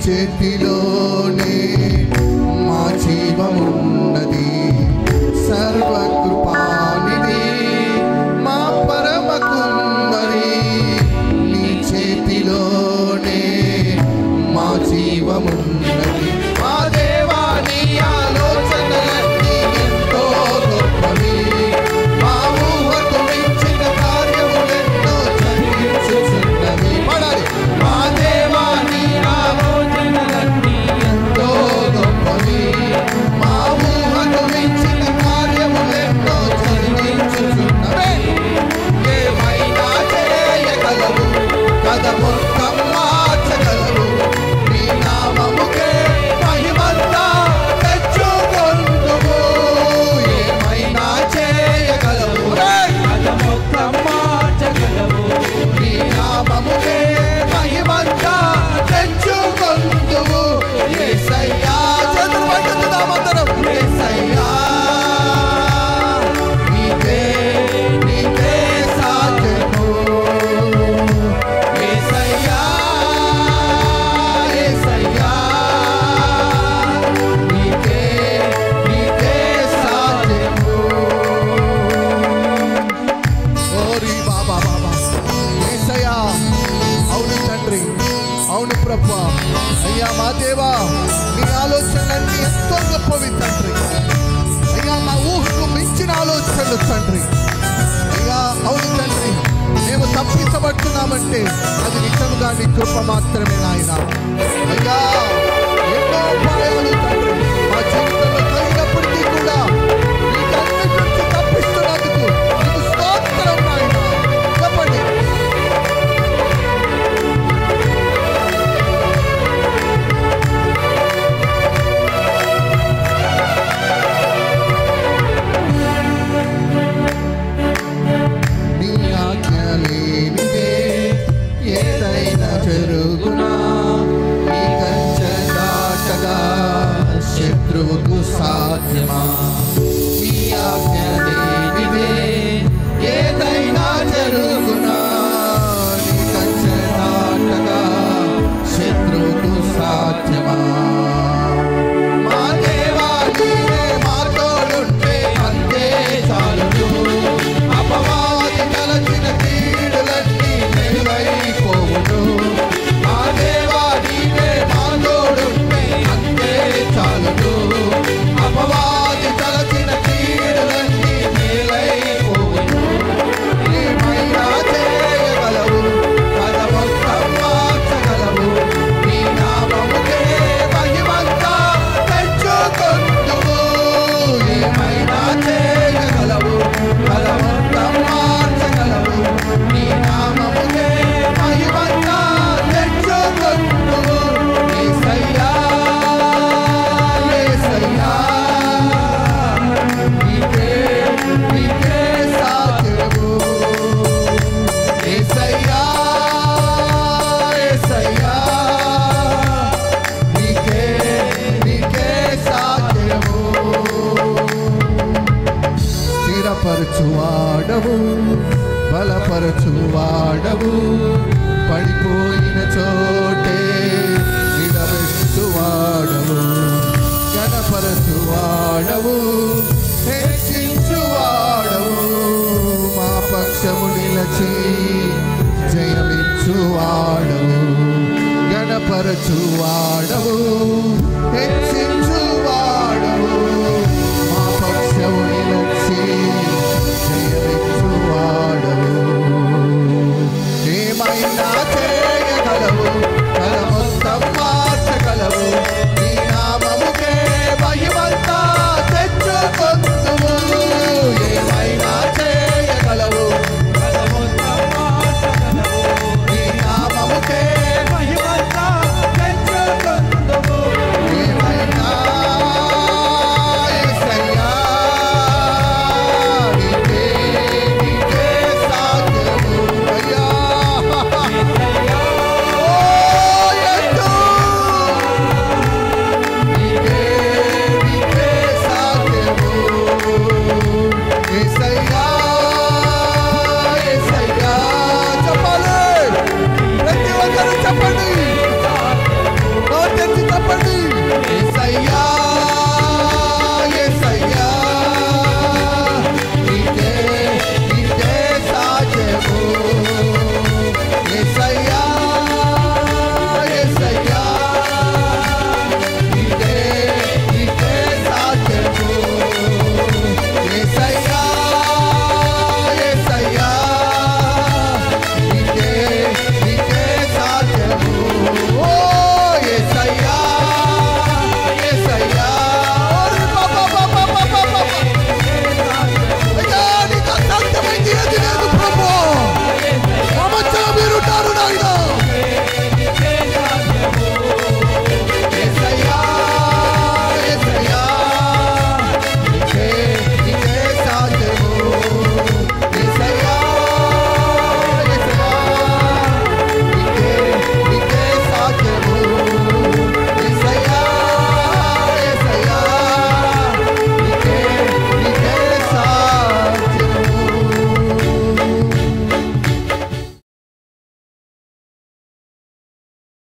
చేతిలోనే మా జీవమున్నది. సర్వకృపానిధి మా పరమ కుమ్మరి, నీ చేతిలోనే మా జీవమున్నది. మా దేవా నీ ఆలోచనలన్నీ ఎంతో గొప్పవి, మా ఊహకు మించిన కార్యములెన్నో జరిగించుచున్నవి. పడాలి. మా దేవా నీ ఆలోచనలన్నీ ఎంతో గొప్పవి, మా ఊహకు మించిన కార్యములెన్నో జరిగించుచున్నవి. ఏమైనా చేయగలవు, కథ మొత్తం మార్చగలవు. నీ నామముకే మహిమంతా తెచ్చుకొందుము. ఏమైనా చేయగలవు, కథ మొత్తం మార్చగలవు. నీ నామముకే మహిమంతా తెచ్చుకొందుము. యేసయ్యా చేతులు పట్టుకుందామందరం. యేసయ్యా నీకే నీకే సాధ్యము. యేసయ్యా యేసయ్యా నీకే నీకే సాధ్యము. ఓరి బాబా బాబా యేసయ్యా. అవును తండ్రి, అవును ప్రభువా. అయ్యా మా దేవా నీ ఆలోచనలన్నీ ఎంతో గొప్పవి తండ్రి. అయ్యా మా ఊహకు మించిన ఆలోచనలు తండ్రి. అయ్యా అవును తండ్రి, మేము తప్పించబడుతున్నామంటే అది నిజంగా నీ కృప మాత్రమే నాయన. అయ్యా ఎన్నో ఉపాయాలు తండ్రి మా జీవితంలో కలిగినప్పటికీ కూడా వీటన్నిటి నుంచి తప్పిస్తున్నందుకు నీకు స్తోత్రం నాయన. చెప్పండి. నీ ఆజ్ఞ లేనిదే ఏదైనా జరుగునా, నీ కంచె దాటగా శత్రువుకు సాధ్యమా. నీ ఆజ్ఞ లేనిదే ఏదైనా జరుగునా, నీ కంచె దాటగా శత్రువుకు సాధ్యమా. మా దేవా నీవే మా తోడుంటే అంతే చాలును. అపవాది తలచిన కీడులన్నీ మేలైపోవును. మా దేవా నీవే మా తోడుంటే అంతే చాలును. అపవాది తలచిన కీడులన్నీ మేలైపోవును. ఏమైనా చేయగలవు, కథ మొత్తం మార్చగలవు. నీ నామముకే మహిమంతా తెచ్చుకొందుము. ఏమైనా చేయగలవు, కథ మొత్తం మార్చగలవు. నీ నామముకే మహిమంతా తెచ్చుకొందుము. యేసయ్యా యేసయ్యా నీకే నీకే సాధ్యము. యేసయ్యా యేసయ్యా నీకే నీకే సాధ్యము. స్థిరపరచువాడవు, బలపరచువాడవు, పడిపోయిన చోటే నిలబెట్టువాడవు. ఘనపరచువాడవు, హెచ్చించువాడవు, మా పక్షము నిలచి జయమిచ్చువాడవు. ఘనపరచువాడవు,